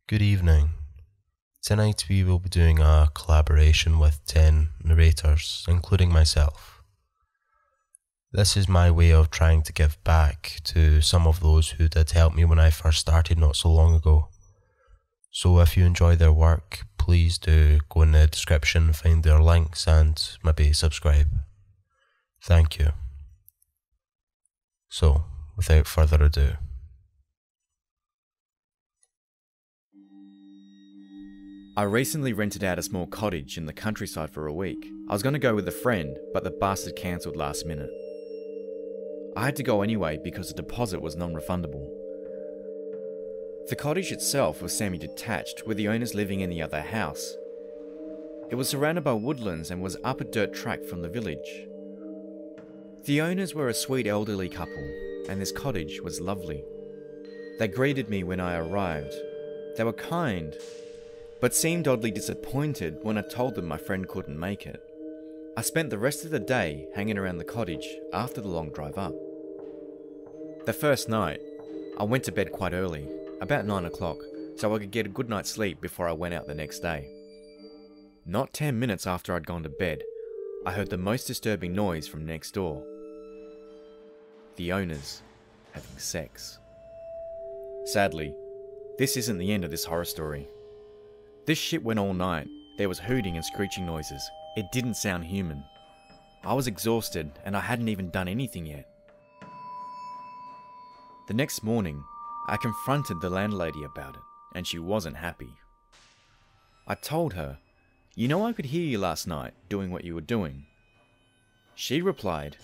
Good evening. Tonight we will be doing a collaboration with 10 narrators, including myself. This is my way of trying to give back to some of those who did help me when I first started not so long ago. So if you enjoy their work, please do go in the description, find their links and maybe subscribe. Thank you. So, without further ado. I recently rented out a small cottage in the countryside for a week. I was going to go with a friend, but the bastard cancelled last minute. I had to go anyway because the deposit was non-refundable. The cottage itself was semi-detached, with the owners living in the other house. It was surrounded by woodlands and was up a dirt track from the village. The owners were a sweet elderly couple, and this cottage was lovely. They greeted me when I arrived. They were kind, but seemed oddly disappointed when I told them my friend couldn't make it. I spent the rest of the day hanging around the cottage after the long drive up. The first night, I went to bed quite early, about 9 o'clock, so I could get a good night's sleep before I went out the next day. Not 10 minutes after I'd gone to bed, I heard the most disturbing noise from next door. The owners having sex. Sadly, this isn't the end of this horror story. This shit went all night. There was hooting and screeching noises. It didn't sound human. I was exhausted and I hadn't even done anything yet. The next morning, I confronted the landlady about it, and she wasn't happy. I told her, "You know I could hear you last night doing what you were doing." She replied,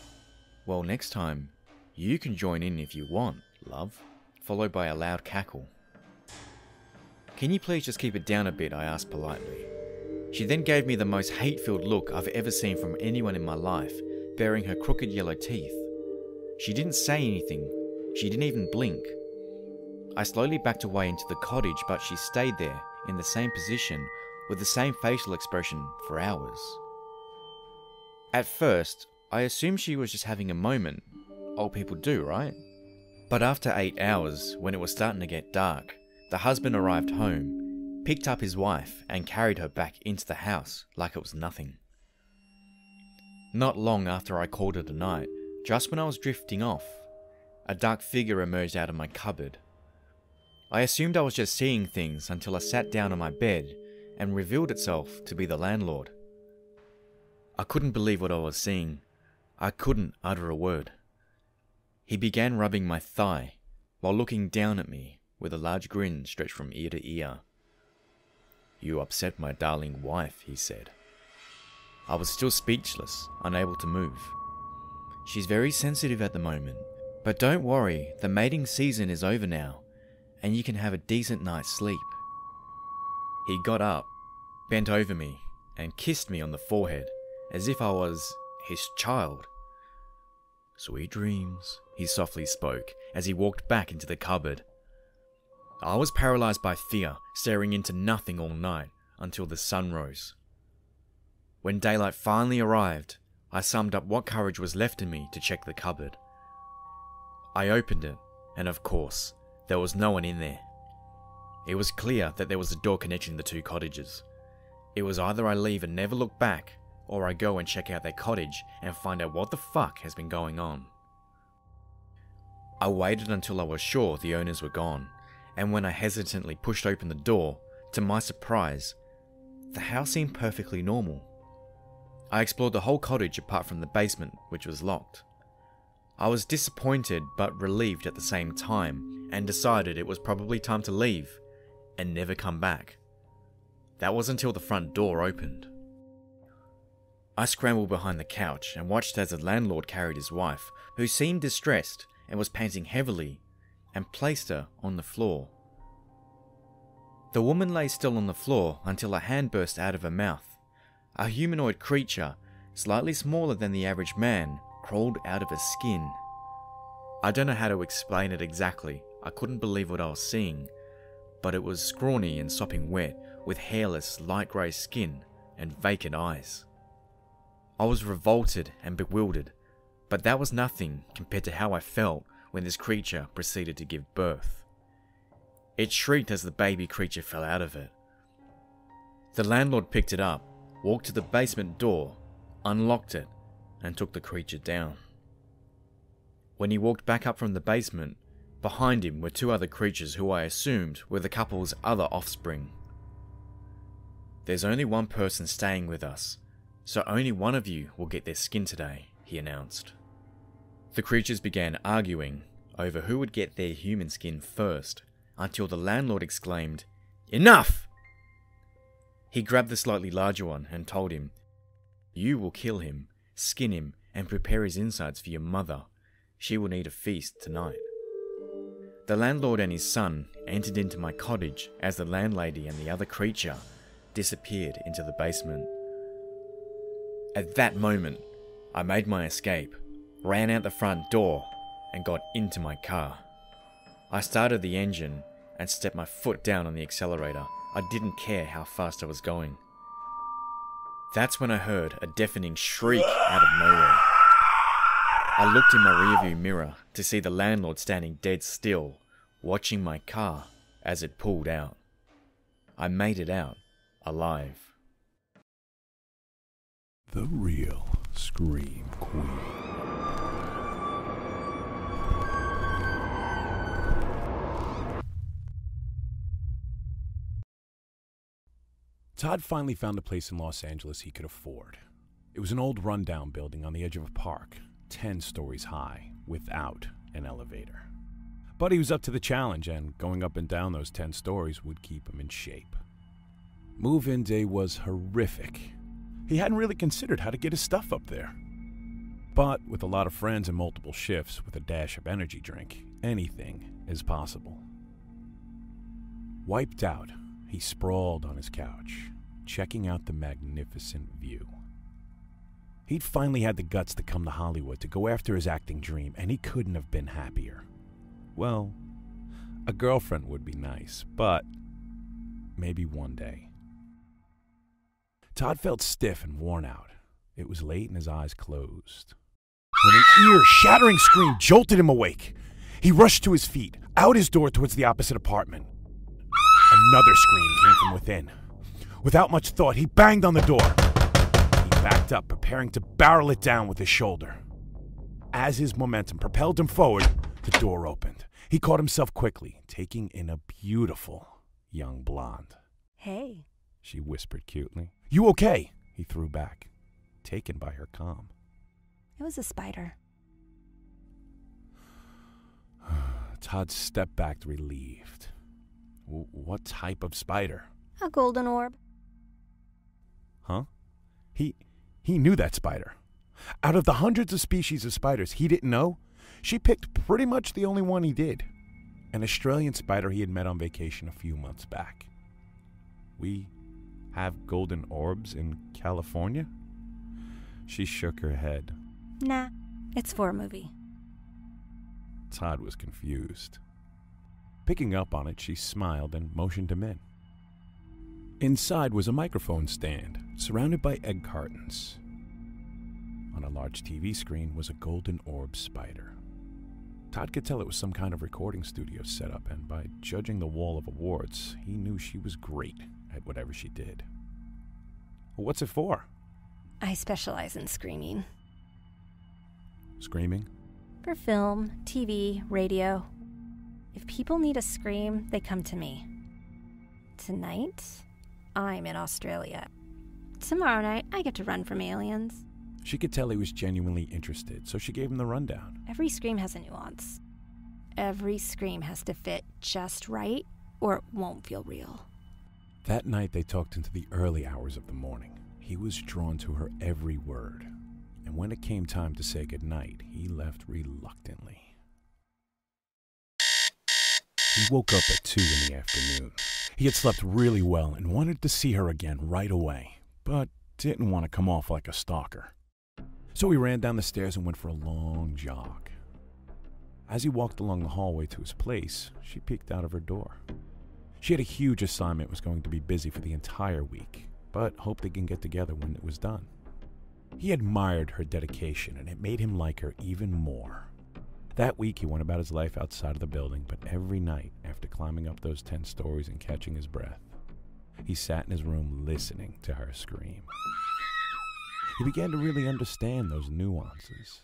"Well, next time, you can join in if you want, love," followed by a loud cackle. "Can you please just keep it down a bit?" I asked politely. She then gave me the most hate-filled look I've ever seen from anyone in my life, baring her crooked yellow teeth. She didn't say anything. She didn't even blink. I slowly backed away into the cottage, but she stayed there in the same position with the same facial expression for hours. At first, I assumed she was just having a moment. Old people do, right? But after 8 hours, when it was starting to get dark, the husband arrived home, picked up his wife, and carried her back into the house like it was nothing. Not long after I called it a night, just when I was drifting off, a dark figure emerged out of my cupboard. I assumed I was just seeing things until I sat down on my bed and revealed itself to be the landlord. I couldn't believe what I was seeing. I couldn't utter a word. He began rubbing my thigh while looking down at me with a large grin stretched from ear to ear. "You upset my darling wife," he said. I was still speechless, unable to move. "She's very sensitive at the moment, but don't worry, the mating season is over now, and you can have a decent night's sleep." He got up, bent over me, and kissed me on the forehead, as if I was his child. "Sweet dreams," he softly spoke, as he walked back into the cupboard. I was paralyzed by fear, staring into nothing all night, until the sun rose. When daylight finally arrived, I summed up what courage was left in me to check the cupboard. I opened it, and of course, there was no one in there. It was clear that there was a door connecting the two cottages. It was either I leave and never look back, or I go and check out their cottage and find out what the fuck has been going on. I waited until I was sure the owners were gone, and when I hesitantly pushed open the door, to my surprise, the house seemed perfectly normal. I explored the whole cottage apart from the basement, which was locked. I was disappointed but relieved at the same time, and decided it was probably time to leave and never come back. That was until the front door opened. I scrambled behind the couch and watched as the landlord carried his wife, who seemed distressed and was panting heavily, and placed her on the floor. The woman lay still on the floor until a hand burst out of her mouth. A humanoid creature, slightly smaller than the average man, crawled out of her skin. I don't know how to explain it exactly. I couldn't believe what I was seeing, but it was scrawny and sopping wet, with hairless, light grey skin and vacant eyes. I was revolted and bewildered, but that was nothing compared to how I felt when this creature proceeded to give birth. It shrieked as the baby creature fell out of it. The landlord picked it up, walked to the basement door, unlocked it, and took the creature down. When he walked back up from the basement, behind him were two other creatures who I assumed were the couple's other offspring. "There's only one person staying with us, so only one of you will get their skin today," he announced. The creatures began arguing over who would get their human skin first, until the landlord exclaimed, "Enough!" He grabbed the slightly larger one and told him, "You will kill him, skin him, and prepare his insides for your mother. She will need a feast tonight." The landlord and his son entered into my cottage as the landlady and the other creature disappeared into the basement. At that moment, I made my escape, ran out the front door, and got into my car. I started the engine and stepped my foot down on the accelerator. I didn't care how fast I was going. That's when I heard a deafening shriek out of nowhere. I looked in my rearview mirror to see the landlord standing dead still, watching my car as it pulled out. I made it out alive. The real Scream Queen. Todd finally found a place in Los Angeles he could afford. It was an old rundown building on the edge of a park, 10 stories high, without an elevator. But he was up to the challenge, and going up and down those 10 stories would keep him in shape. Move-in day was horrific. He hadn't really considered how to get his stuff up there. But with a lot of friends and multiple shifts with a dash of energy drink, anything is possible. Wiped out, he sprawled on his couch, checking out the magnificent view. He'd finally had the guts to come to Hollywood to go after his acting dream, and he couldn't have been happier. Well, a girlfriend would be nice, but maybe one day. Todd felt stiff and worn out. It was late and his eyes closed, when an ear-shattering scream jolted him awake. He rushed to his feet, out his door towards the opposite apartment. Another scream came from within. Without much thought, he banged on the door. He backed up, preparing to barrel it down with his shoulder. As his momentum propelled him forward, the door opened. He caught himself quickly, taking in a beautiful young blonde. "Hey," she whispered cutely. "You okay?" he threw back, taken by her calm. "It was a spider." Todd stepped back, relieved. What type of spider? "A golden orb." Huh? He knew that spider. Out of the hundreds of species of spiders he didn't know, she picked pretty much the only one he did. An Australian spider he had met on vacation a few months back. We have golden orbs in California? She shook her head. "Nah, it's for a movie." Todd was confused. Picking up on it, she smiled and motioned him in. Inside was a microphone stand, surrounded by egg cartons. On a large TV screen was a golden orb spider. Todd could tell it was some kind of recording studio setup, and by judging the wall of awards, he knew she was great at whatever she did. What's it for? "I specialize in screaming. Screaming? For film, TV, radio. If people need a scream, they come to me. Tonight, I'm in Australia. Tomorrow night, I get to run from aliens." She could tell he was genuinely interested, so she gave him the rundown. Every scream has a nuance. Every scream has to fit just right, or it won't feel real. That night, they talked into the early hours of the morning. He was drawn to her every word, and when it came time to say goodnight, he left reluctantly. He woke up at 2 in the afternoon. He had slept really well and wanted to see her again right away, but didn't want to come off like a stalker. So he ran down the stairs and went for a long jog. As he walked along the hallway to his place, she peeked out of her door. She had a huge assignment, was going to be busy for the entire week, but hoped they can get together when it was done. He admired her dedication, and it made him like her even more. That week, he went about his life outside of the building, but every night, after climbing up those 10 stories and catching his breath, he sat in his room listening to her scream. He began to really understand those nuances.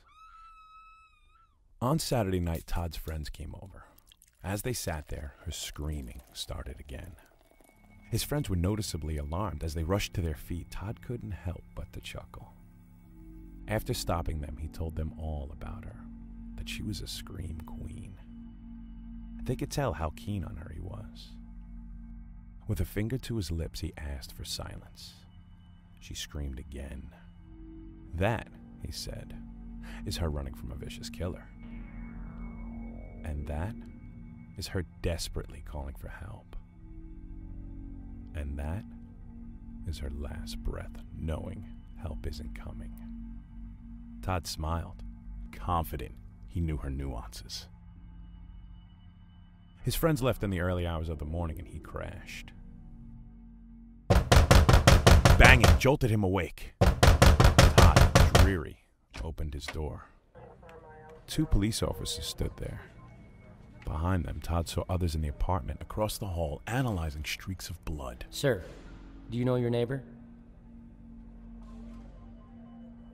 On Saturday night, Todd's friends came over. As they sat there, her screaming started again. His friends were noticeably alarmed. As they rushed to their feet, Todd couldn't help but to chuckle. After stopping them, he told them all about her, that she was a scream queen. They could tell how keen on her he was. With a finger to his lips, he asked for silence. She screamed again. That, he said, is her running from a vicious killer. And that is her desperately calling for help. And that is her last breath, knowing help isn't coming. Todd smiled, confident he knew her nuances. His friends left in the early hours of the morning and he crashed. Banging jolted him awake. Todd, dreary, opened his door. 2 police officers stood there. Behind them, Todd saw others in the apartment across the hall analyzing streaks of blood. Sir, do you know your neighbor?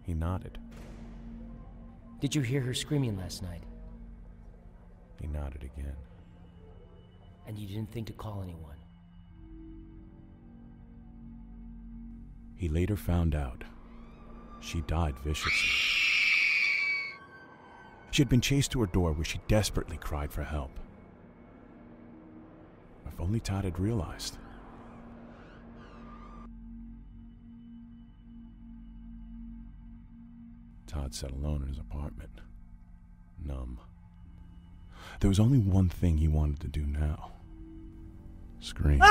He nodded. Did you hear her screaming last night? He nodded again. And you didn't think to call anyone? He later found out she died viciously. She had been chased to her door where she desperately cried for help. If only Todd had realized. Todd sat alone in his apartment, numb. There was only one thing he wanted to do now. Scream.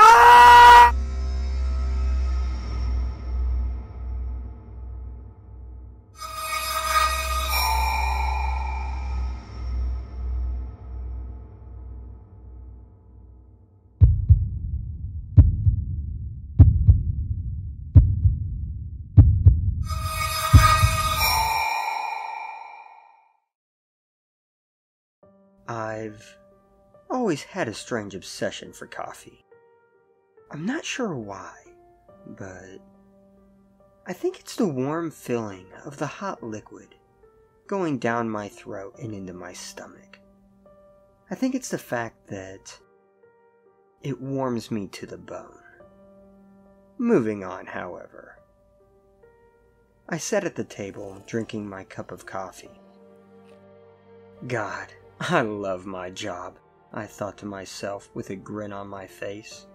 I've always had a strange obsession for coffee. I'm not sure why, but I think it's the warm feeling of the hot liquid going down my throat and into my stomach. I think it's the fact that it warms me to the bone. Moving on, however. I sat at the table drinking my cup of coffee. God, I love my job, I thought to myself with a grin on my face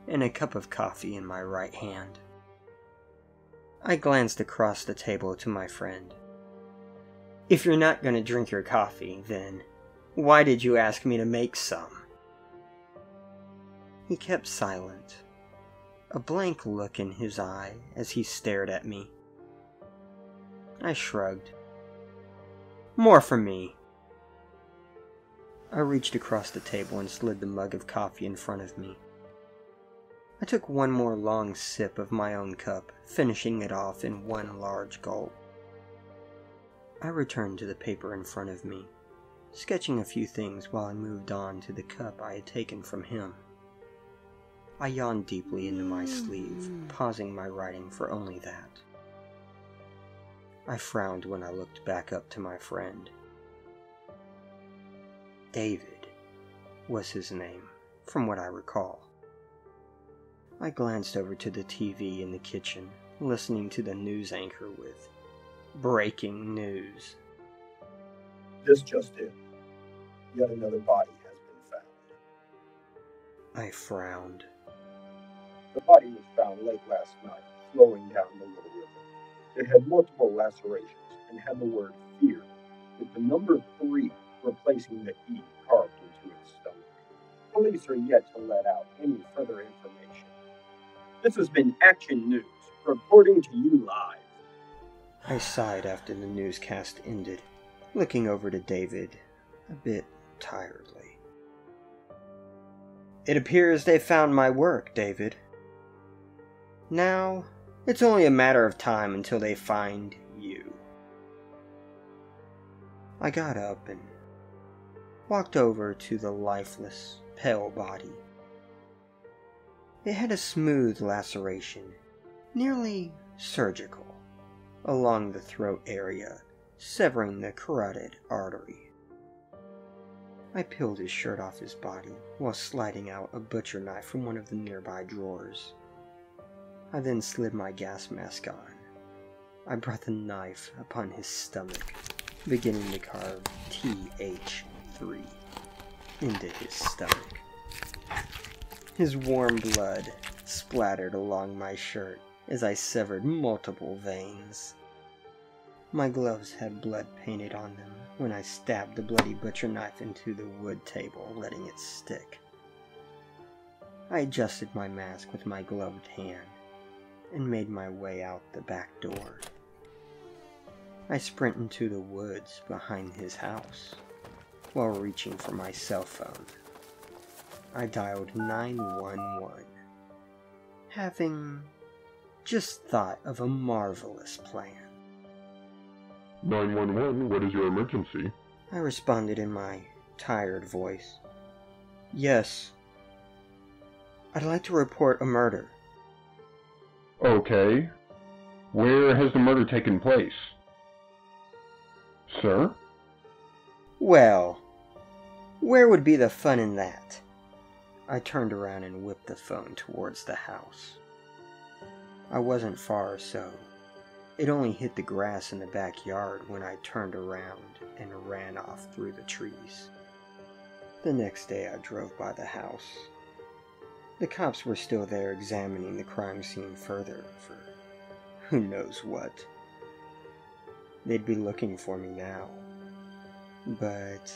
and a cup of coffee in my right hand. I glanced across the table to my friend. If you're not going to drink your coffee, then why did you ask me to make some? He kept silent, a blank look in his eye as he stared at me. I shrugged. More for me. I reached across the table and slid the mug of coffee in front of me. I took one more long sip of my own cup, finishing it off in one large gulp. I returned to the paper in front of me, sketching a few things while I moved on to the cup I had taken from him. I yawned deeply into my sleeve, pausing my writing for only that. I frowned when I looked back up to my friend. David was his name, from what I recall. I glanced over to the TV in the kitchen, listening to the news anchor with breaking news. This just in. Yet another body has been found. I frowned. The body was found late last night, flowing down the little river. It had multiple lacerations and had the word fear, with the number 3 replacing the E carved into its stomach. Police are yet to let out any further information. This has been Action News, reporting to you live. I sighed after the newscast ended, looking over to David, a bit tiredly. It appears they found my work, David. Now, it's only a matter of time until they find you. I got up and walked over to the lifeless, pale body. It had a smooth laceration, nearly surgical, along the throat area, severing the carotid artery. I peeled his shirt off his body while sliding out a butcher knife from one of the nearby drawers. I then slid my gas mask on. I brought the knife upon his stomach, beginning to carve TH3 into his stomach. His warm blood splattered along my shirt as I severed multiple veins. My gloves had blood painted on them when I stabbed the bloody butcher knife into the wood table, letting it stick. I adjusted my mask with my gloved hand and made my way out the back door. I sprint into the woods behind his house while reaching for my cell phone. I dialed 911, having just thought of a marvelous plan. 911, what is your emergency? I responded in my tired voice. Yes. I'd like to report a murder. Okay. Where has the murder taken place? Sir? Well, where would be the fun in that? I turned around and whipped the phone towards the house. I wasn't far, so it only hit the grass in the backyard when I turned around and ran off through the trees. The next day I drove by the house. The cops were still there examining the crime scene further for who knows what. They'd be looking for me now. But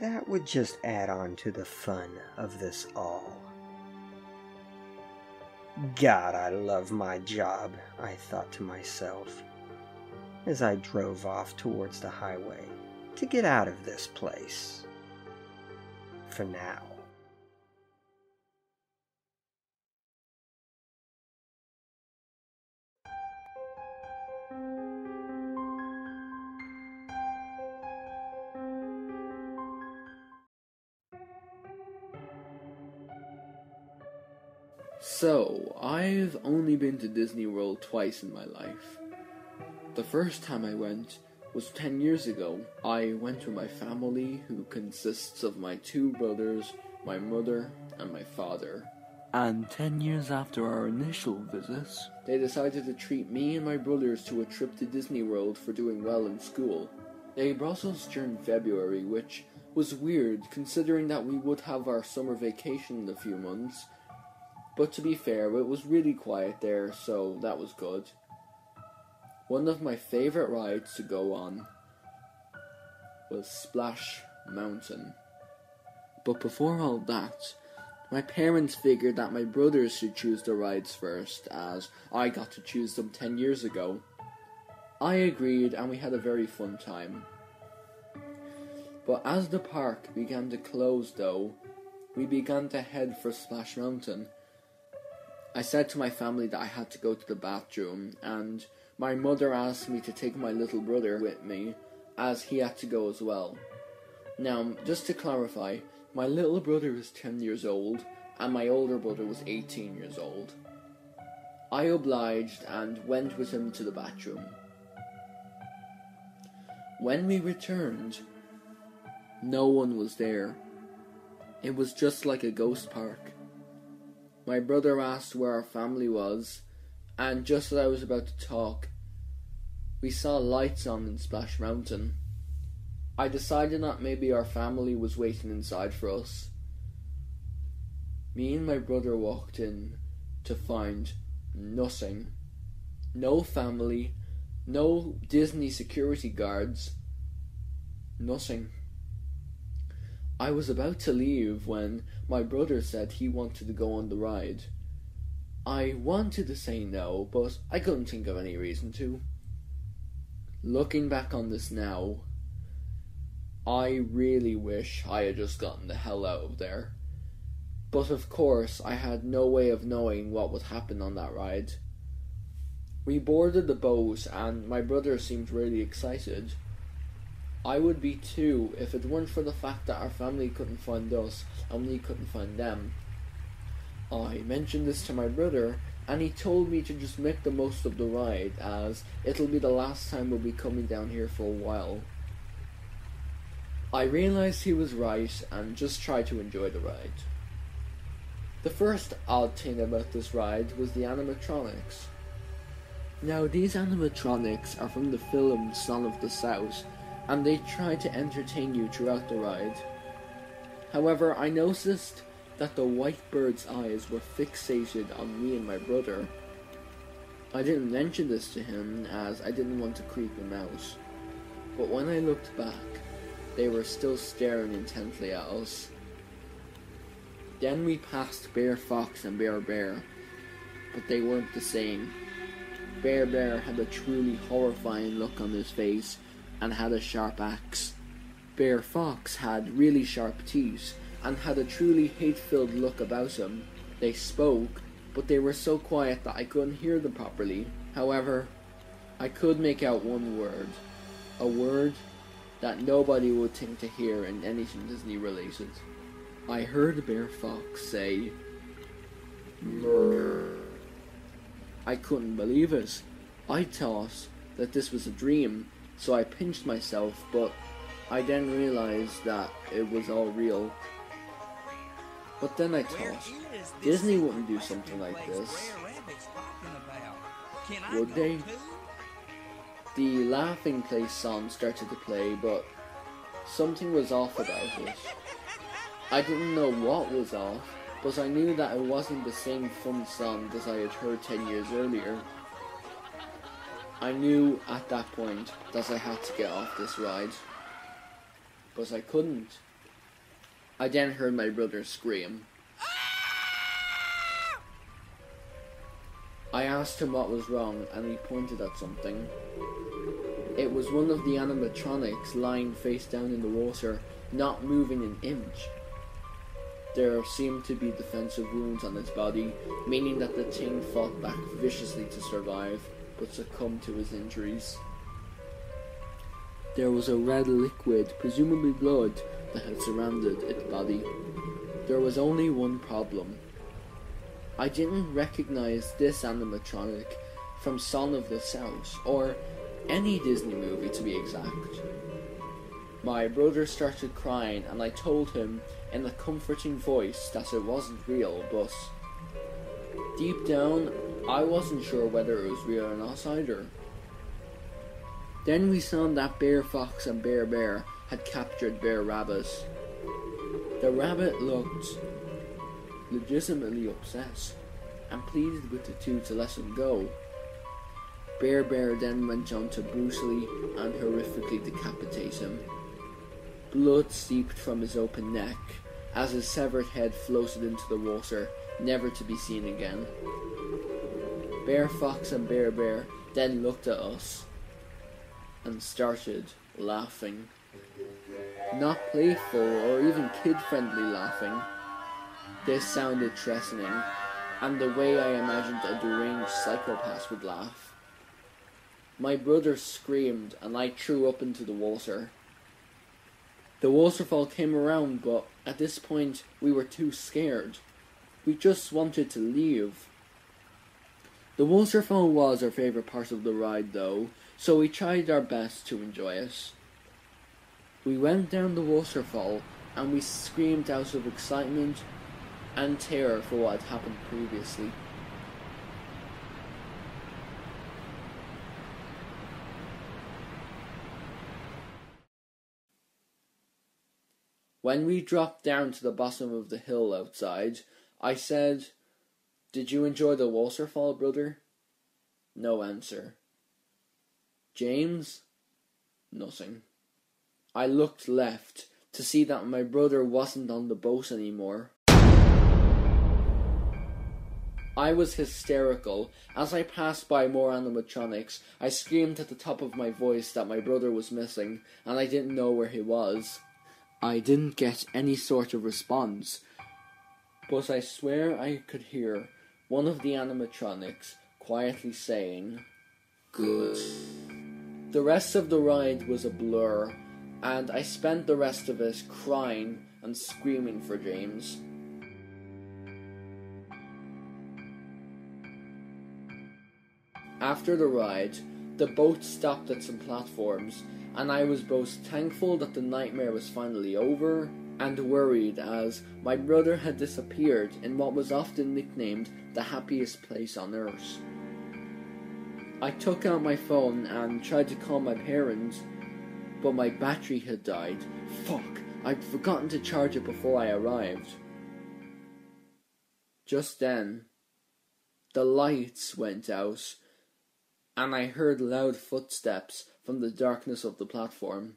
that would just add on to the fun of this all. God, I love my job, I thought to myself, as I drove off towards the highway to get out of this place. For now. So, I've only been to Disney World twice in my life. The first time I went was 10 years ago. I went with my family, who consists of my 2 brothers, my mother, and my father. And 10 years after our initial visit, they decided to treat me and my brothers to a trip to Disney World for doing well in school. They brought us during February, which was weird considering that we would have our summer vacation in a few months. But to be fair, it was really quiet there, so that was good. One of my favourite rides to go on was Splash Mountain. But before all that, my parents figured that my brothers should choose the rides first, as I got to choose them 10 years ago. I agreed, and we had a very fun time. But as the park began to close though, we began to head for Splash Mountain. I said to my family that I had to go to the bathroom, and my mother asked me to take my little brother with me, as he had to go as well. Now, just to clarify, my little brother is 10 years old, and my older brother was 18 years old. I obliged and went with him to the bathroom. When we returned, no one was there. It was just like a ghost park. My brother asked where our family was, and just as I was about to talk, we saw lights on in Splash Mountain. I decided that maybe our family was waiting inside for us. Me and my brother walked in to find nothing. No family, no Disney security guards, nothing. I was about to leave when my brother said he wanted to go on the ride. I wanted to say no, but I couldn't think of any reason to. Looking back on this now, I really wish I had just gotten the hell out of there. But of course, I had no way of knowing what would happen on that ride. We boarded the boat and my brother seemed really excited. I would be too if it weren't for the fact that our family couldn't find us and we couldn't find them. I mentioned this to my brother, and he told me to just make the most of the ride, as it'll be the last time we'll be coming down here for a while. I realised he was right and just tried to enjoy the ride. The first odd thing about this ride was the animatronics. Now, these animatronics are from the film Son of the South, and they try to entertain you throughout the ride. However, I noticed that the white bird's eyes were fixated on me and my brother. I didn't mention this to him as I didn't want to creep him out, but when I looked back, they were still staring intently at us. Then we passed Bear Fox and Bear Bear, but they weren't the same. Bear Bear had a truly horrifying look on his face and had a sharp axe. Bear Fox had really sharp teeth and had a truly hate-filled look about him. They spoke, but they were so quiet that I couldn't hear them properly. However, I could make out one word. A word that nobody would think to hear in anything Disney related. I heard Bear Fox say, "Murder." I couldn't believe it. I thought that this was a dream, so I pinched myself, but I then realized that it was all real. But then I thought, Disney wouldn't do something like this, would they? The Laughing Place song started to play, but something was off about it. I didn't know what was off, but I knew that it wasn't the same fun song as I had heard 10 years earlier. I knew at that point that I had to get off this ride, but I couldn't. I then heard my brother scream. I asked him what was wrong, and he pointed at something. It was one of the animatronics lying face down in the water, not moving an inch. There seemed to be defensive wounds on its body, meaning that the thing fought back viciously to survive, but succumbed to his injuries. There was a red liquid, presumably blood, that had surrounded its body. There was only one problem. I didn't recognize this animatronic from Son of the South, or any Disney movie to be exact. My brother started crying, and I told him in a comforting voice that it wasn't real, but deep down, I wasn't sure whether it was real or not either. Then we saw that Bear Fox and Bear Bear had captured Bear Rabbit. The rabbit looked legitimately upset and pleaded with the two to let him go. Bear Bear then went on to brutally and horrifically decapitate him. Blood seeped from his open neck as his severed head floated into the water, never to be seen again. Bear Fox and Bear Bear then looked at us and started laughing. Not playful or even kid-friendly laughing. This sounded threatening, and the way I imagined a deranged psychopath would laugh. My brother screamed, and I threw up into the water. The waterfall came around, but at this point we were too scared. We just wanted to leave. The waterfall was our favourite part of the ride though, so we tried our best to enjoy it. We went down the waterfall and we screamed out of excitement and terror for what had happened previously. When we dropped down to the bottom of the hill outside, I said, "Did you enjoy the waterfall, brother?" No answer. James? Nothing. I looked left to see that my brother wasn't on the boat anymore. I was hysterical. As I passed by more animatronics, I screamed at the top of my voice that my brother was missing, and I didn't know where he was. I didn't get any sort of response, but I swear I could hear one of the animatronics quietly saying, "Good." The rest of the ride was a blur. and I spent the rest of it crying and screaming for James. After the ride, the boat stopped at some platforms, and I was both thankful that the nightmare was finally over and worried as my brother had disappeared in what was often nicknamed the happiest place on earth. I took out my phone and tried to call my parents, but my battery had died. Fuck, I'd forgotten to charge it before I arrived. Just then, the lights went out, and I heard loud footsteps from the darkness of the platform.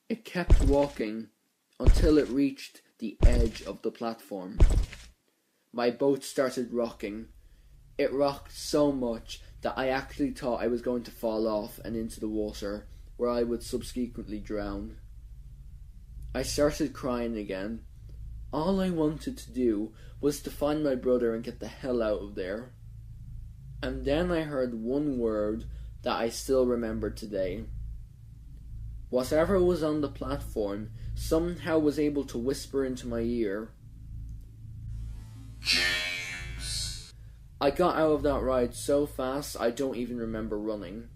It kept walking until it reached the edge of the platform. My boat started rocking. It rocked so much that I actually thought I was going to fall off and into the water, where I would subsequently drown. I started crying again. All I wanted to do was to find my brother and get the hell out of there. And then I heard one word that I still remember today. Whatever was on the platform somehow was able to whisper into my ear, James. I got out of that ride so fast I don't even remember running.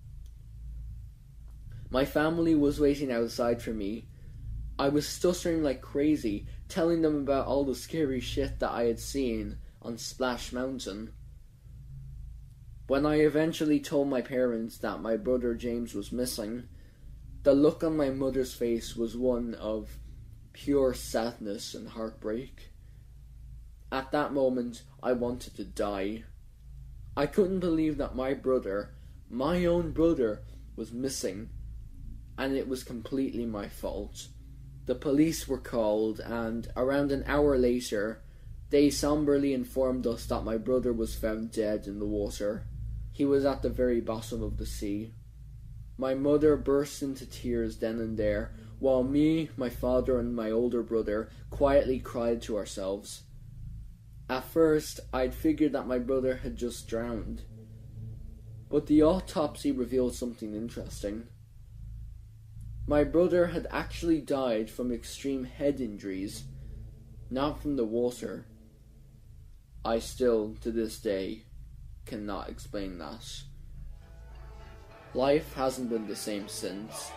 My family was waiting outside for me. I was stuttering like crazy, telling them about all the scary shit that I had seen on Splash Mountain. When I eventually told my parents that my brother James was missing, the look on my mother's face was one of pure sadness and heartbreak. At that moment, I wanted to die. I couldn't believe that my brother, my own brother, was missing, and it was completely my fault. The police were called, and around an hour later, they somberly informed us that my brother was found dead in the water. He was at the very bottom of the sea. My mother burst into tears then and there, while me, my father, and my older brother quietly cried to ourselves. At first, I'd figured that my brother had just drowned, but the autopsy revealed something interesting. My brother had actually died from extreme head injuries, not from the water. I still, to this day, cannot explain that. Life hasn't been the same since.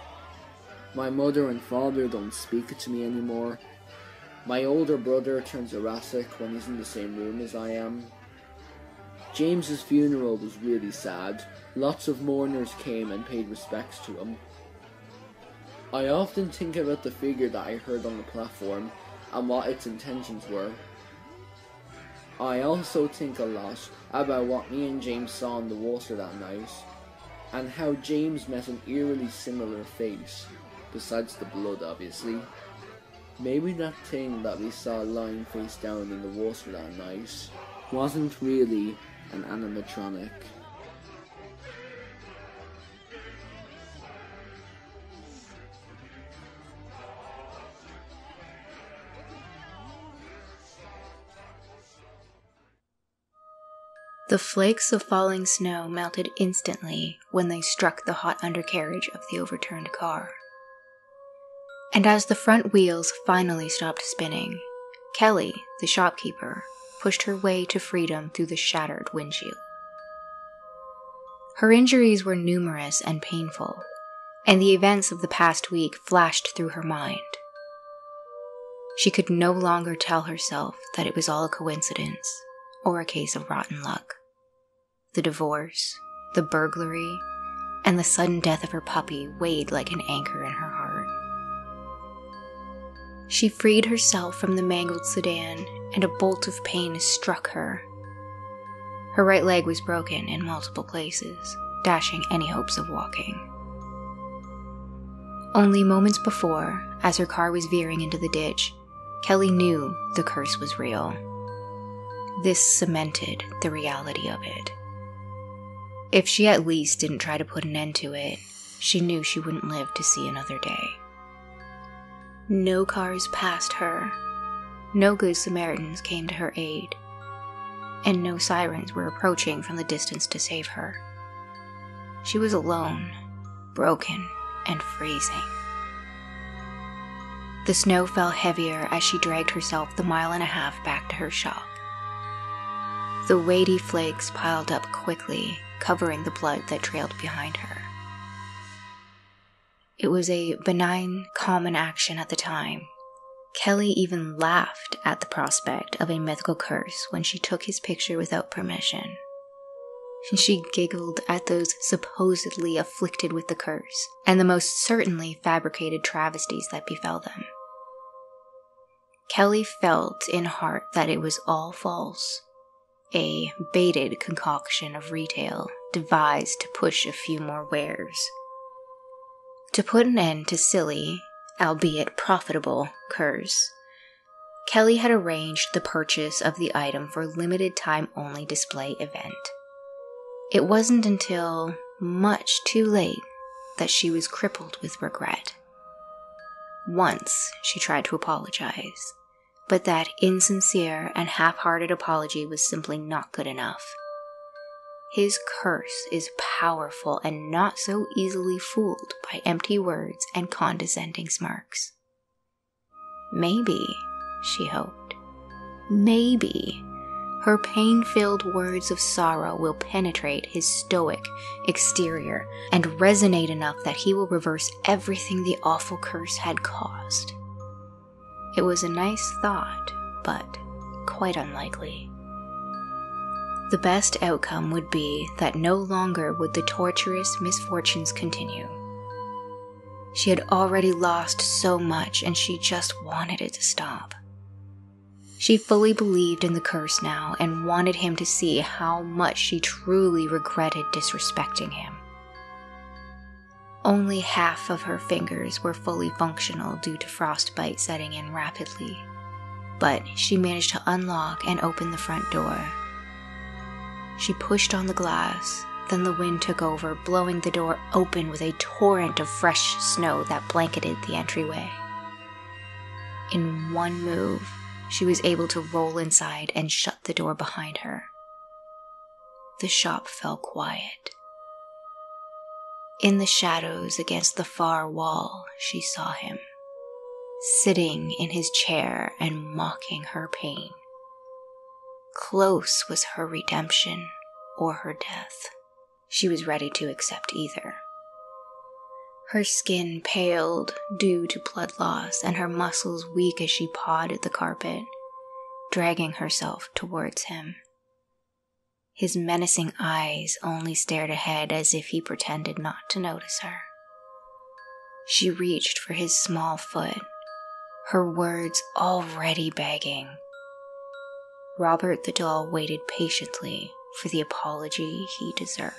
My mother and father don't speak to me anymore. My older brother turns erratic when he's in the same room as I am. James's funeral was really sad. Lots of mourners came and paid respects to him. I often think about the figure that I heard on the platform and what its intentions were. I also think a lot about what me and James saw in the water that night, and how James met an eerily similar fate, besides the blood obviously. Maybe that thing that we saw lying face down in the water that night wasn't really an animatronic. The flakes of falling snow melted instantly when they struck the hot undercarriage of the overturned car. And as the front wheels finally stopped spinning, Kelly, the shopkeeper, pushed her way to freedom through the shattered windshield. Her injuries were numerous and painful, and the events of the past week flashed through her mind. She could no longer tell herself that it was all a coincidence or a case of rotten luck. The divorce, the burglary, and the sudden death of her puppy weighed like an anchor in her heart. She freed herself from the mangled sedan, and a bolt of pain struck her. Her right leg was broken in multiple places, dashing any hopes of walking. Only moments before, as her car was veering into the ditch, Kelly knew the curse was real. This cemented the reality of it. If she at least didn't try to put an end to it, she knew she wouldn't live to see another day. No cars passed her, no good Samaritans came to her aid, and no sirens were approaching from the distance to save her. She was alone, broken, and freezing. The snow fell heavier as she dragged herself the 1.5 miles back to her shop. The weighty flakes piled up quickly, covering the blood that trailed behind her. It was a benign, common action at the time. Kelly even laughed at the prospect of a mythical curse when she took his picture without permission. She giggled at those supposedly afflicted with the curse, and the most certainly fabricated travesties that befell them. Kelly felt in heart that it was all false, a baited concoction of retail devised to push a few more wares. To put an end to silly, albeit profitable, curse, Kelly had arranged the purchase of the item for a limited time only display event. It wasn't until much too late that she was crippled with regret. Once she tried to apologize, but that insincere and half-hearted apology was simply not good enough. His curse is powerful and not so easily fooled by empty words and condescending smirks. Maybe, she hoped, maybe her pain-filled words of sorrow will penetrate his stoic exterior and resonate enough that he will reverse everything the awful curse had caused. It was a nice thought, but quite unlikely. The best outcome would be that no longer would the torturous misfortunes continue. She had already lost so much and she just wanted it to stop. She fully believed in the curse now and wanted him to see how much she truly regretted disrespecting him. Only half of her fingers were fully functional due to frostbite setting in rapidly, but she managed to unlock and open the front door. She pushed on the glass, then the wind took over, blowing the door open with a torrent of fresh snow that blanketed the entryway. In one move, she was able to roll inside and shut the door behind her. The shop fell quiet. In the shadows against the far wall, she saw him, sitting in his chair and mocking her pain. Close was her redemption or her death. She was ready to accept either. Her skin paled due to blood loss and her muscles weak as she pawed at the carpet, dragging herself towards him. His menacing eyes only stared ahead as if he pretended not to notice her. She reached for his small foot, her words already begging. Robert the doll waited patiently for the apology he deserved.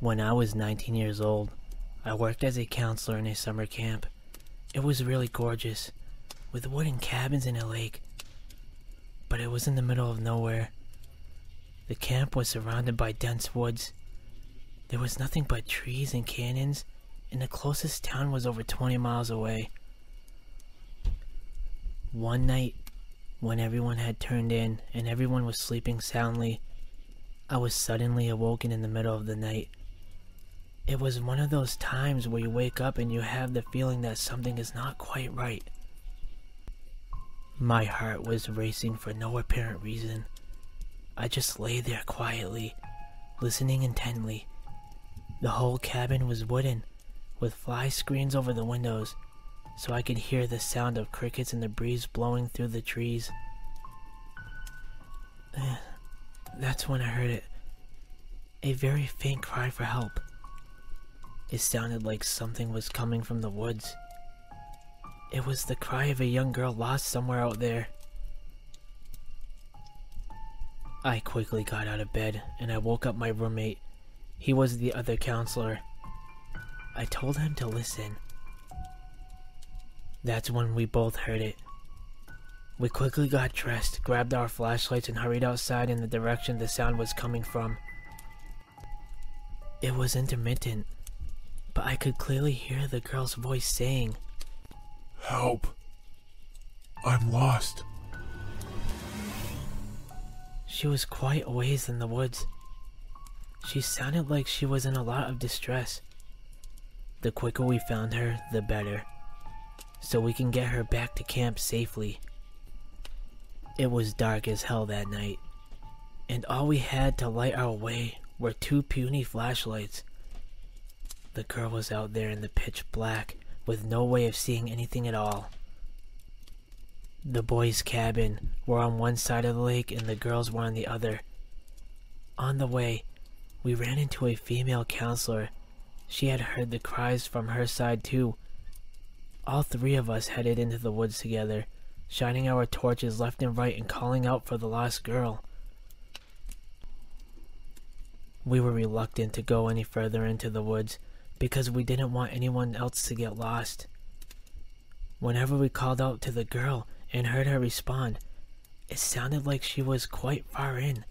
When I was 19 years old, I worked as a counselor in a summer camp. It was really gorgeous, with wooden cabins and a lake, but it was in the middle of nowhere. The camp was surrounded by dense woods. There was nothing but trees and canyons, and the closest town was over 20 miles away. One night, when everyone had turned in and everyone was sleeping soundly, I was suddenly awoken in the middle of the night. It was one of those times where you wake up and you have the feeling that something is not quite right. My heart was racing for no apparent reason. I just lay there quietly, listening intently. The whole cabin was wooden, with fly screens over the windows, so I could hear the sound of crickets and the breeze blowing through the trees. That's when I heard it. A very faint cry for help. It sounded like something was coming from the woods. It was the cry of a young girl lost somewhere out there. I quickly got out of bed and I woke up my roommate. He was the other counselor. I told him to listen. That's when we both heard it. We quickly got dressed, grabbed our flashlights, and hurried outside in the direction the sound was coming from. It was intermittent, but I could clearly hear the girl's voice saying, "Help! I'm lost." She was quite a ways in the woods. She sounded like she was in a lot of distress. The quicker we found her, the better, so we can get her back to camp safely. It was dark as hell that night, and all we had to light our way were 2 puny flashlights. The girl was out there in the pitch black with no way of seeing anything at all. The boys' cabin were on one side of the lake and the girls were on the other. On the way, we ran into a female counselor. She had heard the cries from her side too. All 3 of us headed into the woods together, shining our torches left and right and calling out for the lost girl. We were reluctant to go any further into the woods because we didn't want anyone else to get lost. Whenever we called out to the girl and heard her respond, it sounded like she was quite far in.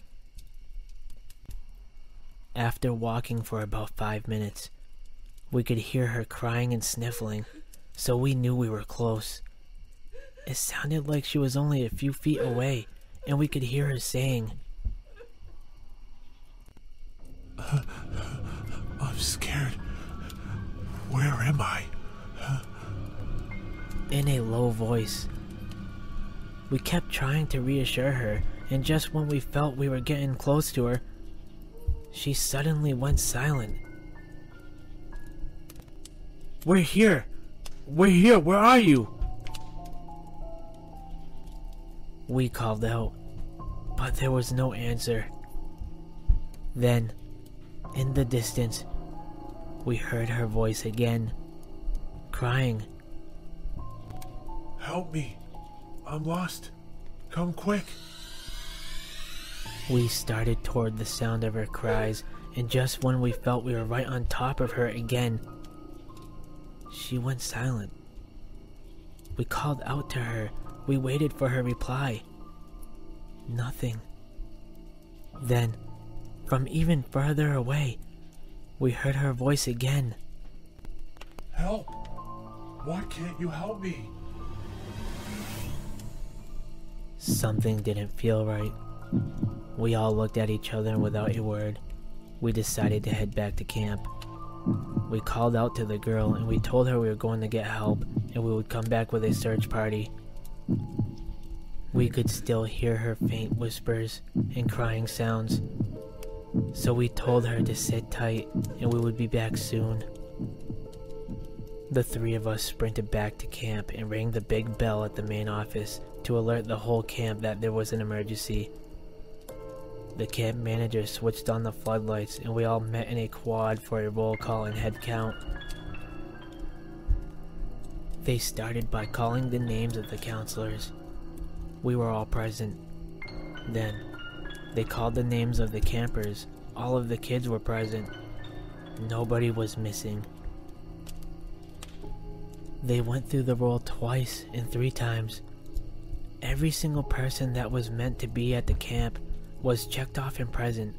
After walking for about 5 minutes, we could hear her crying and sniffling, so we knew we were close. It sounded like she was only a few feet away, and we could hear her saying, "I'm scared. Where am I?" in a low voice. We kept trying to reassure her, and just when we felt we were getting close to her, she suddenly went silent. "We're here! We're here! Where are you?" We called out, but there was no answer. Then, in the distance, we heard her voice again, crying, "Help me! I'm lost! Come quick!" We started toward the sound of her cries, and just when we felt we were right on top of her again, she went silent. We called out to her. We waited for her reply. Nothing. Then, from even further away, we heard her voice again. "Help! Why can't you help me?" Something didn't feel right. We all looked at each other, and without a word, we decided to head back to camp. We called out to the girl and we told her we were going to get help and we would come back with a search party. We could still hear her faint whispers and crying sounds, so we told her to sit tight and we would be back soon. The 3 of us sprinted back to camp and rang the big bell at the main office to alert the whole camp that there was an emergency. The camp manager switched on the floodlights and we all met in a quad for a roll call and head count. They started by calling the names of the counselors. We were all present. Then, they called the names of the campers. All of the kids were present. Nobody was missing. They went through the roll twice and 3 times. Every single person that was meant to be at the camp was checked off and present.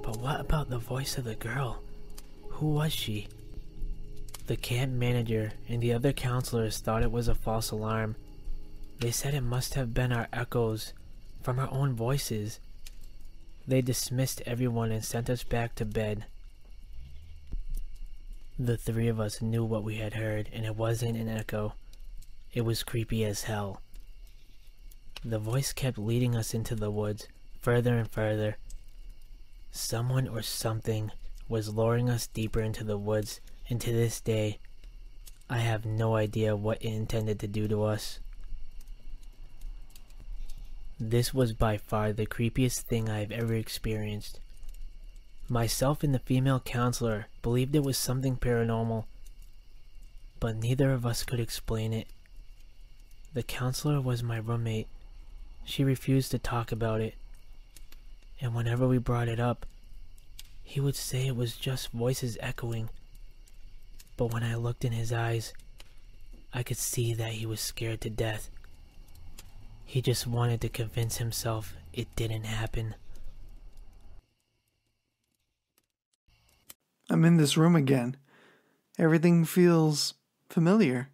But what about the voice of the girl? Who was she? The camp manager and the other counselors thought it was a false alarm. They said it must have been our echoes from our own voices. They dismissed everyone and sent us back to bed. The 3 of us knew what we had heard, and it wasn't an echo. It was creepy as hell. The voice kept leading us into the woods, further and further. Someone or something was luring us deeper into the woods, and to this day, I have no idea what it intended to do to us. This was by far the creepiest thing I have ever experienced. Myself and the female counselor believed it was something paranormal, but neither of us could explain it. The counselor was my roommate. She refused to talk about it, and whenever we brought it up, he would say it was just voices echoing. But when I looked in his eyes, I could see that he was scared to death. He just wanted to convince himself it didn't happen. I'm in this room again. Everything feels familiar.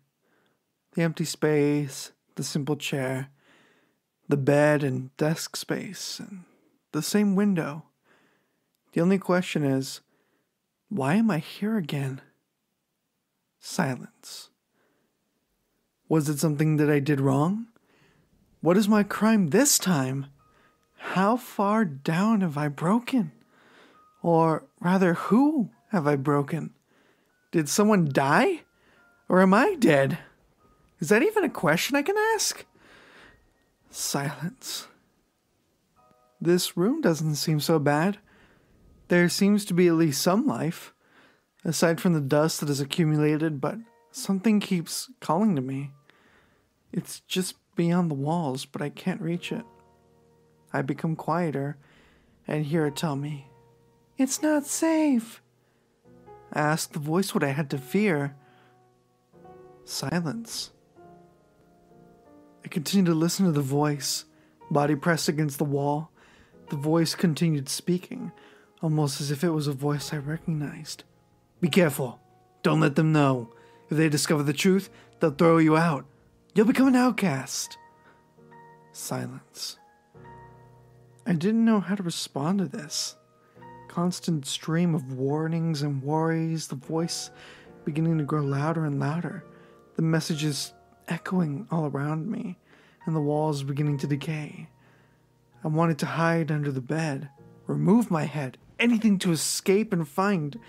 The empty space, the simple chair, the bed and desk space, and the same window. The only question is, why am I here again? Silence. Was it something that I did wrong? What is my crime this time? How far down have I broken? Or rather, who have I broken? Did someone die? Or am I dead? Is that even a question I can ask? Silence. This room doesn't seem so bad. There seems to be at least some life, aside from the dust that has accumulated, but something keeps calling to me. It's just beyond the walls, but I can't reach it. I become quieter and hear it tell me, "It's not safe." I ask the voice what I had to fear. Silence. I continued to listen to the voice, body pressed against the wall. The voice continued speaking, almost as if it was a voice I recognized. "Be careful. Don't let them know. If they discover the truth, they'll throw you out. You'll become an outcast." Silence. I didn't know how to respond to this. Constant stream of warnings and worries, the voice beginning to grow louder and louder, the messages echoing all around me, and the walls beginning to decay. I wanted to hide under the bed, remove my head, anything to escape and find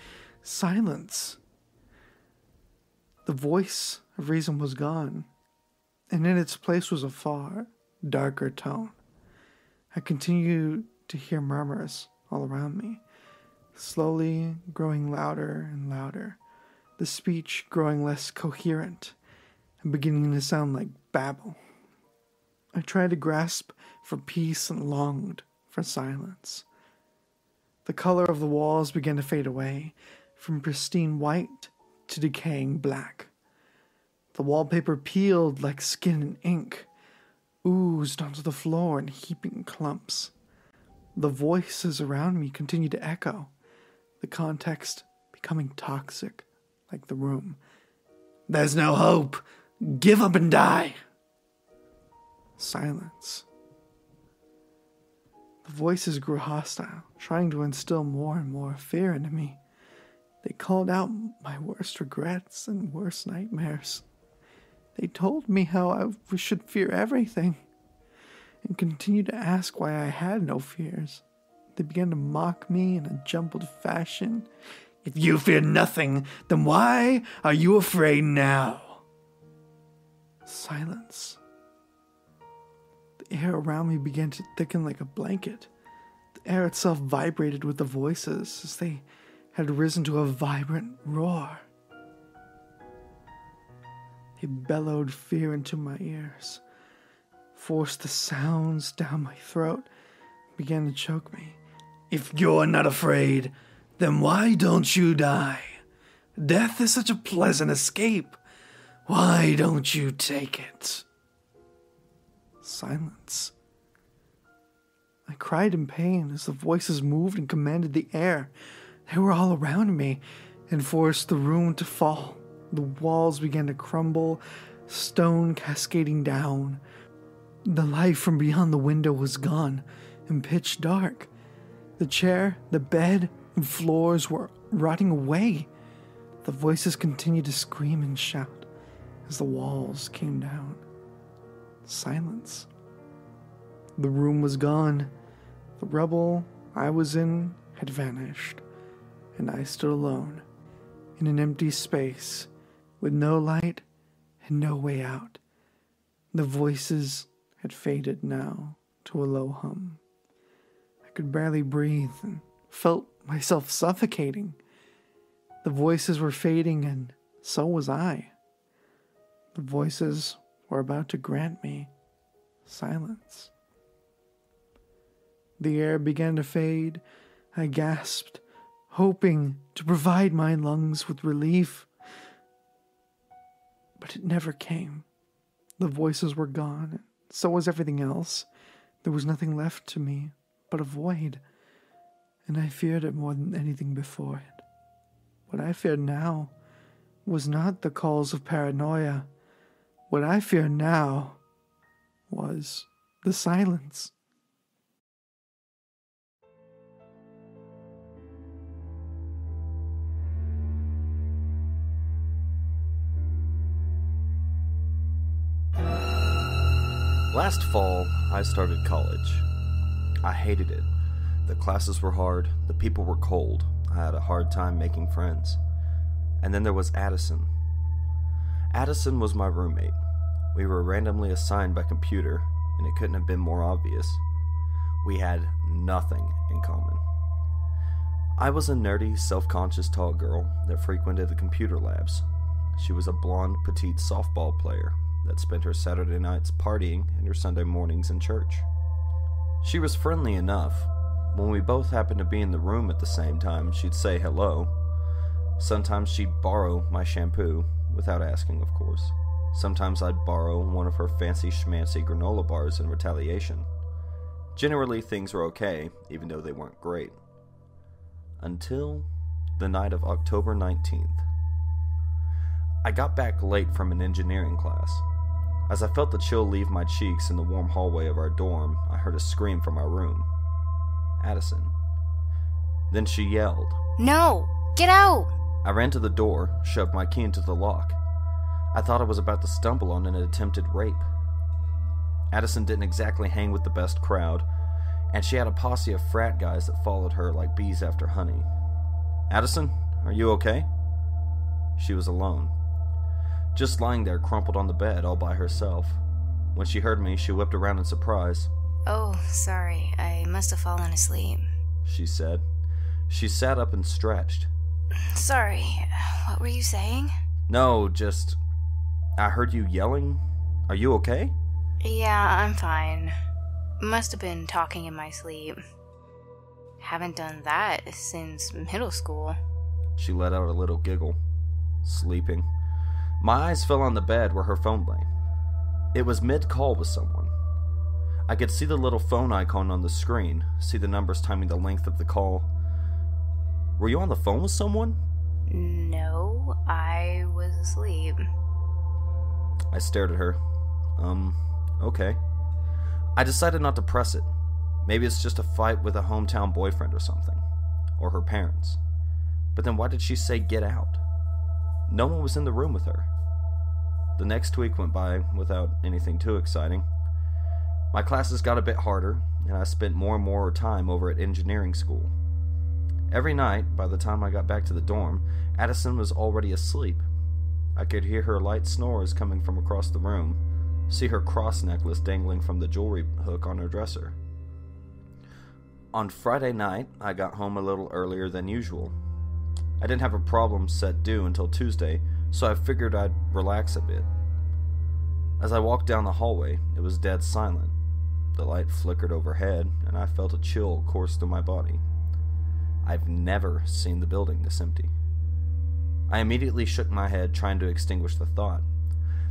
silence. The voice of reason was gone, and in its place was a far darker tone. I continued to hear murmurs all around me, slowly growing louder and louder, the speech growing less coherent and beginning to sound like babble. I tried to grasp for peace and longed for silence. The color of the walls began to fade away, from pristine white to decaying black. The wallpaper peeled like skin and ink, oozed onto the floor in heaping clumps. The voices around me continued to echo, the context becoming toxic like the room. "There's no hope. Give up and die." Silence. The voices grew hostile, trying to instill more and more fear into me. They called out my worst regrets and worst nightmares. They told me how I should fear everything, and continued to ask why I had no fears. They began to mock me in a jumbled fashion. "If you fear nothing, then why are you afraid now?" Silence. The air around me began to thicken like a blanket. The air itself vibrated with the voices as they had risen to a vibrant roar. They bellowed fear into my ears, forced the sounds down my throat, began to choke me. "If you're not afraid, then why don't you die? Death is such a pleasant escape. Why don't you take it?" Silence. I cried in pain as the voices moved and commanded the air. They were all around me and forced the room to fall. The walls began to crumble, stone cascading down. The light from beyond the window was gone and pitch dark. The chair, the bed, and floors were rotting away. The voices continued to scream and shout as the walls came down. Silence. The room was gone. The rubble I was in had vanished, and I stood alone in an empty space with no light and no way out. The voices had faded now to a low hum. I could barely breathe and felt myself suffocating. The voices were fading, and so was I. The voices were about to grant me silence. The air began to fade. I gasped, hoping to provide my lungs with relief. But it never came. The voices were gone, and so was everything else. There was nothing left to me but a void, and I feared it more than anything before it. What I feared now was not the calls of paranoia. What I fear now was the silence. Last fall, I started college. I hated it. The classes were hard, the people were cold, I had a hard time making friends. And then there was Addison. Addison was my roommate. We were randomly assigned by computer, and it couldn't have been more obvious. We had nothing in common. I was a nerdy, self-conscious tall girl that frequented the computer labs. She was a blonde, petite softball player that spent her Saturday nights partying and her Sunday mornings in church. She was friendly enough. When we both happened to be in the room at the same time, she'd say hello. Sometimes she'd borrow my shampoo, without asking, of course. Sometimes I'd borrow one of her fancy schmancy granola bars in retaliation. Generally, things were okay, even though they weren't great. Until the night of October 19th. I got back late from an engineering class. As I felt the chill leave my cheeks in the warm hallway of our dorm, I heard a scream from our room. Addison. Then she yelled, "No! Get out!" I ran to the door, shoved my key into the lock. I thought I was about to stumble on an attempted rape. Addison didn't exactly hang with the best crowd, and she had a posse of frat guys that followed her like bees after honey. "Addison, are you okay?" She was alone. Just lying there crumpled on the bed all by herself. When she heard me, she whipped around in surprise. "Oh, sorry, I must have fallen asleep," she said. She sat up and stretched. "Sorry, what were you saying?" "No, just... I heard you yelling. Are you okay?" "Yeah, I'm fine. Must have been talking in my sleep. Haven't done that since middle school." She let out a little giggle. Sleeping. My eyes fell on the bed where her phone lay. It was mid-call with someone. I could see the little phone icon on the screen, see the numbers timing the length of the call. "Were you on the phone with someone?" "No, I was asleep." I stared at her. Okay. I decided not to press it. Maybe it's just a fight with a hometown boyfriend or something. Or her parents. But then why did she say get out? No one was in the room with her. The next week went by without anything too exciting. My classes got a bit harder, and I spent more and more time over at engineering school. Every night, by the time I got back to the dorm, Addison was already asleep. I could hear her light snores coming from across the room, see her cross necklace dangling from the jewelry hook on her dresser. On Friday night, I got home a little earlier than usual. I didn't have a problem set due until Tuesday, so I figured I'd relax a bit. As I walked down the hallway, it was dead silent. The light flickered overhead, and I felt a chill course through my body. I've never seen the building this empty. I immediately shook my head, trying to extinguish the thought.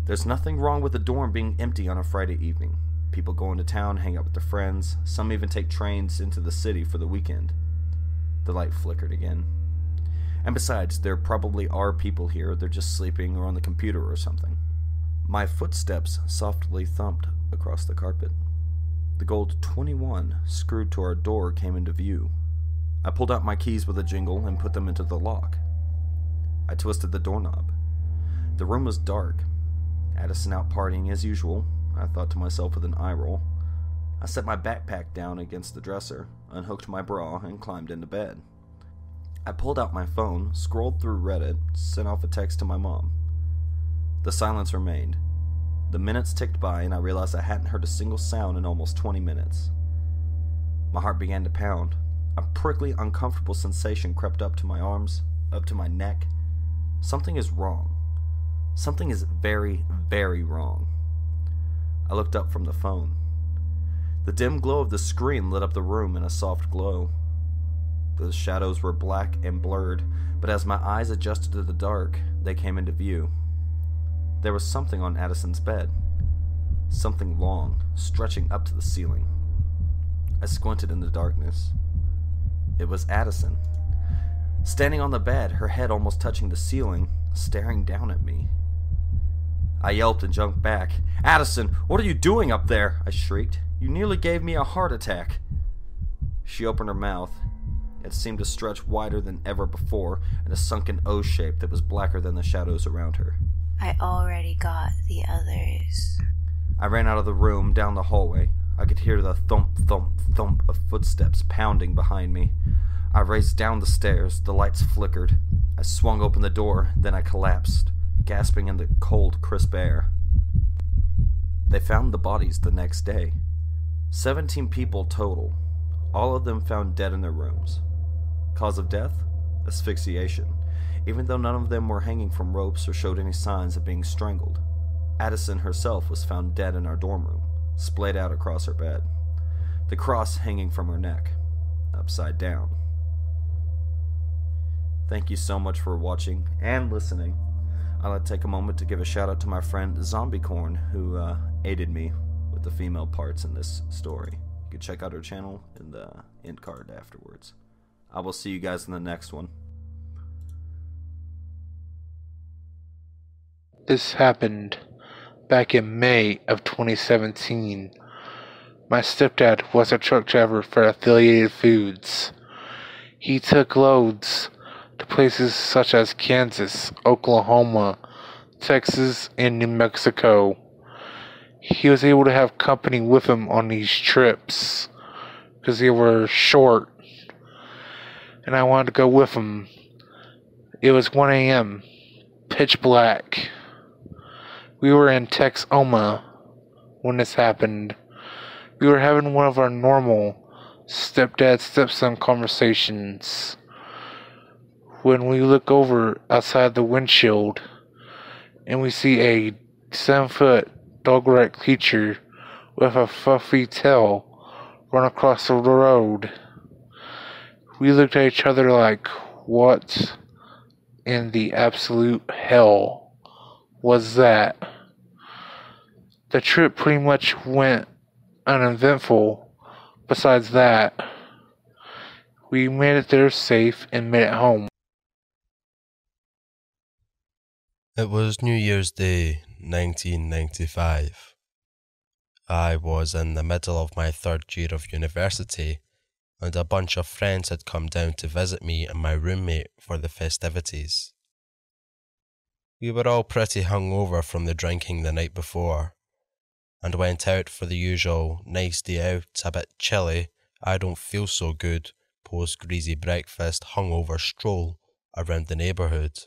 There's nothing wrong with the dorm being empty on a Friday evening. People go into town, hang out with their friends, some even take trains into the city for the weekend. The light flickered again. And besides, there probably are people here, they're just sleeping or on the computer or something. My footsteps softly thumped across the carpet. The gold 21 screwed to our door came into view. I pulled out my keys with a jingle and put them into the lock. I twisted the doorknob. The room was dark. Addison out partying as usual, I thought to myself with an eye roll. I set my backpack down against the dresser, unhooked my bra, and climbed into bed. I pulled out my phone, scrolled through Reddit, sent off a text to my mom. The silence remained. The minutes ticked by, and I realized I hadn't heard a single sound in almost 20 minutes. My heart began to pound. A prickly, uncomfortable sensation crept up to my arms, up to my neck. Something is wrong. Something is very, very wrong. I looked up from the phone. The dim glow of the screen lit up the room in a soft glow. The shadows were black and blurred, but as my eyes adjusted to the dark, they came into view. There was something on Addison's bed. something long, stretching up to the ceiling. I squinted in the darkness. It was Addison, standing on the bed, her head almost touching the ceiling, staring down at me. I yelped and jumped back. "Addison, what are you doing up there?" I shrieked. "You nearly gave me a heart attack." She opened her mouth. It seemed to stretch wider than ever before in a sunken O shape that was blacker than the shadows around her. I already got the others. I ran out of the room, down the hallway. I could hear the thump, thump, thump of footsteps pounding behind me. I raced down the stairs. The lights flickered. I swung open the door, then I collapsed, gasping in the cold, crisp air. They found the bodies the next day. 17 people total, all of them found dead in their rooms. Cause of death? Asphyxiation, even though none of them were hanging from ropes or showed any signs of being strangled. Addison herself was found dead in our dorm room, splayed out across her bed, the cross hanging from her neck, upside down. Thank you so much for watching and listening. I'd like to take a moment to give a shout out to my friend ZombieCorn, who aided me with the female parts in this story. You can check out her channel in the end card afterwards. I will see you guys in the next one. This happened back in May of 2017. My stepdad was a truck driver for Affiliated Foods. He took loads to places such as Kansas, Oklahoma, Texas, and New Mexico. He was able to have company with him on these trips because they were short, and I wanted to go with him. It was 1 a.m., pitch black. We were in Texoma when this happened. We were having one of our normal stepdad-stepson conversations when we look over outside the windshield and we see a 7-foot dog-like creature with a fluffy tail run across the road. We looked at each other like, what in the absolute hell was that? The trip pretty much went uneventful. Besides that, we made it there safe and made it home. It was New Year's Day, 1995. I was in the middle of my 3rd year of university, and a bunch of friends had come down to visit me and my roommate for the festivities. We were all pretty hungover from the drinking the night before, and went out for the usual nice day out, a bit chilly, I don't feel so good, post-greasy breakfast hungover stroll around the neighbourhood.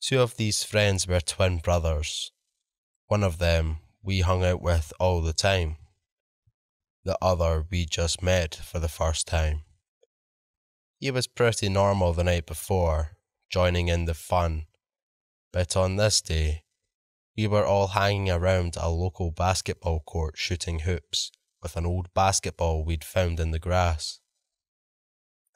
2 of these friends were twin brothers. One of them we hung out with all the time. The other we just met for the first time. He was pretty normal the night before, joining in the fun, but on this day, we were all hanging around a local basketball court shooting hoops with an old basketball we'd found in the grass.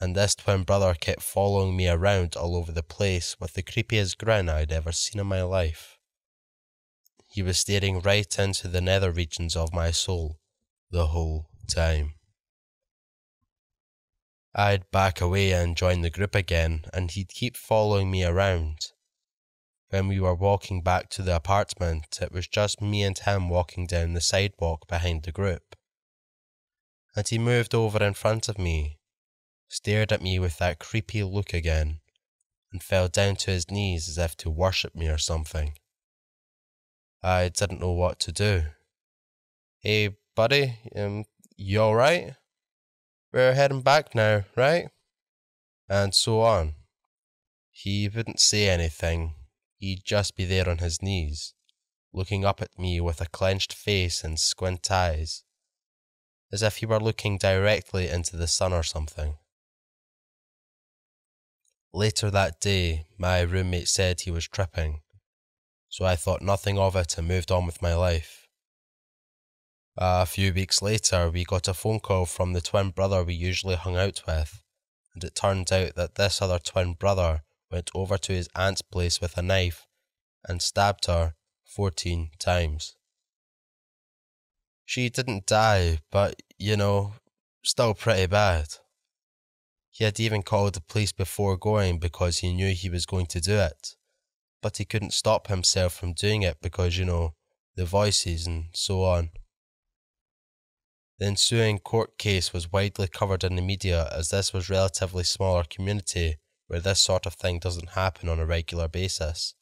And this twin brother kept following me around all over the place with the creepiest grin I'd ever seen in my life. He was staring right into the nether regions of my soul the whole time. I'd back away and join the group again, and he'd keep following me around. When we were walking back to the apartment, it was just me and him walking down the sidewalk behind the group. And he moved over in front of me, stared at me with that creepy look again, and fell down to his knees as if to worship me or something. I didn't know what to do. "Hey, buddy, you alright? We're heading back now, right?" And so on. He wouldn't say anything. He'd just be there on his knees, looking up at me with a clenched face and squint eyes, as if he were looking directly into the sun or something. Later that day, my roommate said he was tripping, so I thought nothing of it and moved on with my life. A few weeks later, we got a phone call from the twin brother we usually hung out with, and it turned out that this other twin brother went over to his aunt's place with a knife and stabbed her 14 times. She didn't die, but, still pretty bad. He had even called the police before going because he knew he was going to do it, but he couldn't stop himself from doing it because, the voices and so on. The ensuing court case was widely covered in the media, as this was a relatively smaller community where this sort of thing doesn't happen on a regular basis.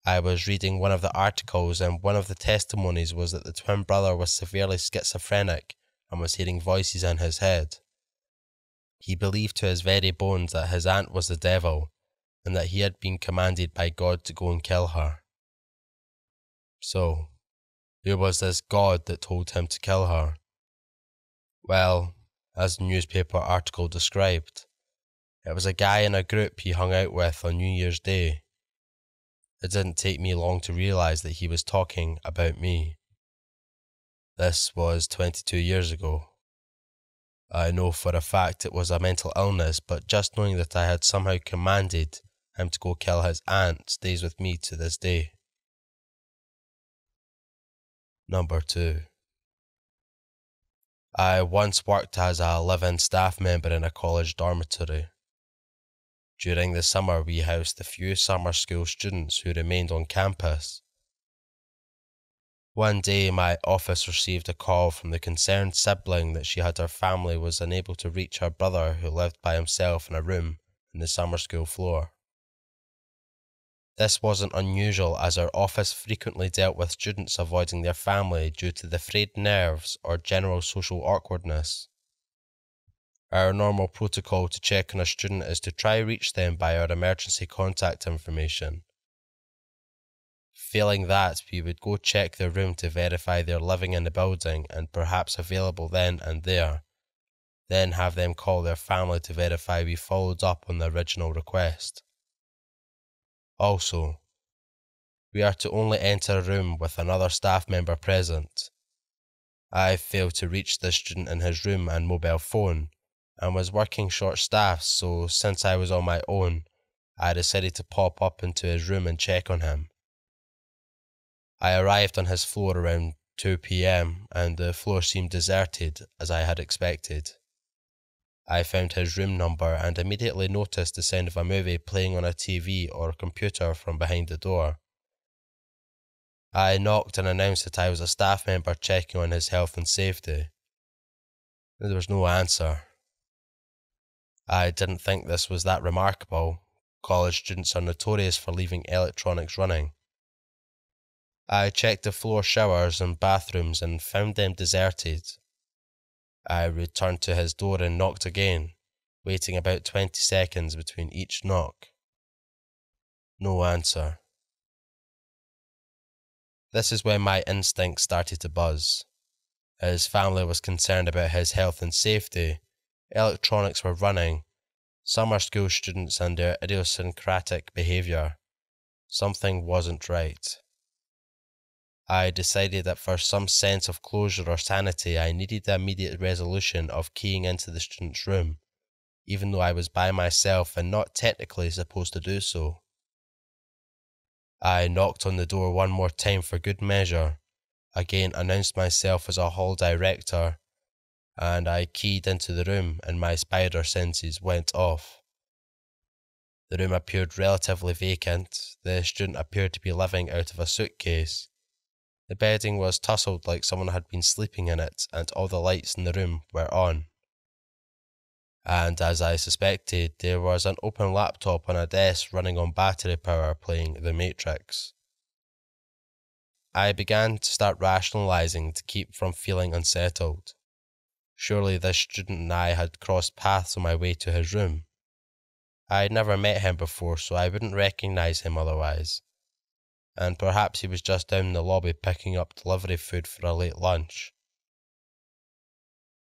I was reading one of the articles, and one of the testimonies was that the twin brother was severely schizophrenic and was hearing voices in his head. He believed to his very bones that his aunt was the devil, and that he had been commanded by God to go and kill her. So, who was this God that told him to kill her? Well, as the newspaper article described, it was a guy in a group he hung out with on New Year's Day. It didn't take me long to realise that he was talking about me. This was 22 years ago. I know for a fact it was a mental illness, but just knowing that I had somehow commanded him to go kill his aunt stays with me to this day. Number 2. I once worked as a live-in staff member in a college dormitory. During the summer, we housed the few summer school students who remained on campus. One day, my office received a call from the concerned sibling that she had her family was unable to reach her brother who lived by himself in a room in the summer school floor. This wasn't unusual, as our office frequently dealt with students avoiding their family due to the frayed nerves or general social awkwardness. Our normal protocol to check on a student is to try reach them by our emergency contact information. Failing that, we would go check their room to verify they're living in the building and perhaps available then and there, then have them call their family to verify we followed up on the original request. Also, we are to only enter a room with another staff member present. I failed to reach the student in his room and mobile phone, and was working short-staffed, so since I was on my own, I decided to pop up into his room and check on him. I arrived on his floor around 2 p.m, and the floor seemed deserted, as I had expected. I found his room number and immediately noticed the sound of a movie playing on a TV or a computer from behind the door. I knocked and announced that I was a staff member checking on his health and safety. There was no answer. I didn't think this was that remarkable. College students are notorious for leaving electronics running. I checked the floor showers and bathrooms and found them deserted. I returned to his door and knocked again, waiting about 20 seconds between each knock. No answer. This is when my instincts started to buzz. His family was concerned about his health and safety. Electronics were running. Summer school students and their idiosyncratic behaviour. Something wasn't right. I decided that for some sense of closure or sanity, I needed the immediate resolution of keying into the student's room, even though I was by myself and not technically supposed to do so. I knocked on the door one more time for good measure, again announced myself as a hall director, and I keyed into the room and my spider senses went off. The room appeared relatively vacant. The student appeared to be living out of a suitcase. The bedding was tussled like someone had been sleeping in it, and all the lights in the room were on. And as I suspected, there was an open laptop on a desk running on battery power playing The Matrix. I began to start rationalising to keep from feeling unsettled. Surely this student and I had crossed paths on my way to his room. I had never met him before, so I wouldn't recognise him otherwise. And perhaps he was just down in the lobby picking up delivery food for a late lunch.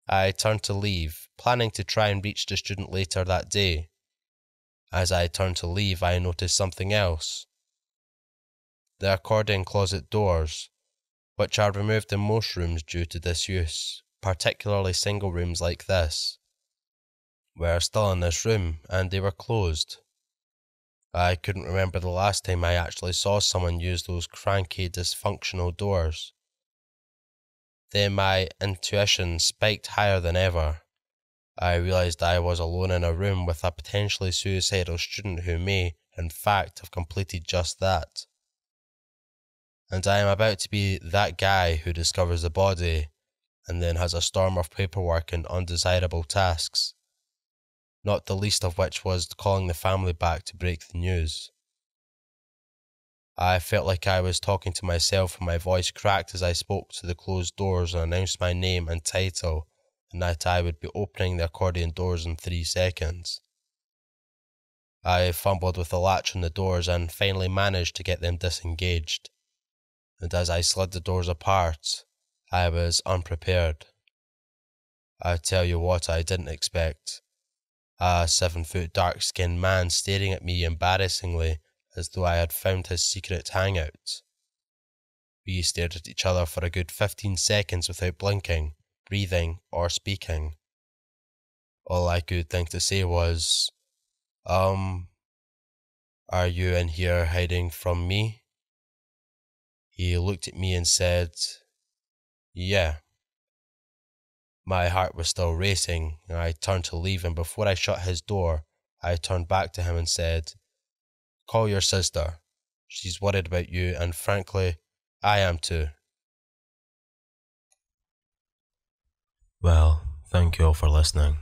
I turned to leave, planning to try and reach the student later that day. As I turned to leave, I noticed something else. The accordion closet doors, which are removed in most rooms due to disuse, particularly single rooms like this, were still in this room, and they were closed. I couldn't remember the last time I actually saw someone use those cranky, dysfunctional doors. Then my intuition spiked higher than ever. I realised I was alone in a room with a potentially suicidal student who may, in fact, have completed just that. And I am about to be that guy who discovers the body and then has a storm of paperwork and undesirable tasks, not the least of which was calling the family back to break the news. I felt like I was talking to myself, and my voice cracked as I spoke to the closed doors and announced my name and title, and that I would be opening the accordion doors in 3 seconds. I fumbled with the latch on the doors and finally managed to get them disengaged. And as I slid the doors apart, I was unprepared. I tell you what I didn't expect. A 7-foot dark-skinned man staring at me embarrassingly as though I had found his secret hangout. We stared at each other for a good 15 seconds without blinking, breathing, or speaking. All I could think to say was, are you in here hiding from me? He looked at me and said, yeah. My heart was still racing, and I turned to leave, and before I shut his door, I turned back to him and said, call your sister. She's worried about you, and frankly, I am too. Well, thank you all for listening.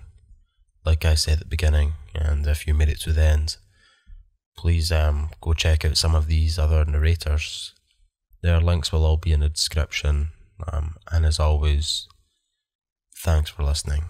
Like I said at the beginning, and if you made it to the end, please go check out some of these other narrators. Their links will all be in the description, and as always, thanks for listening.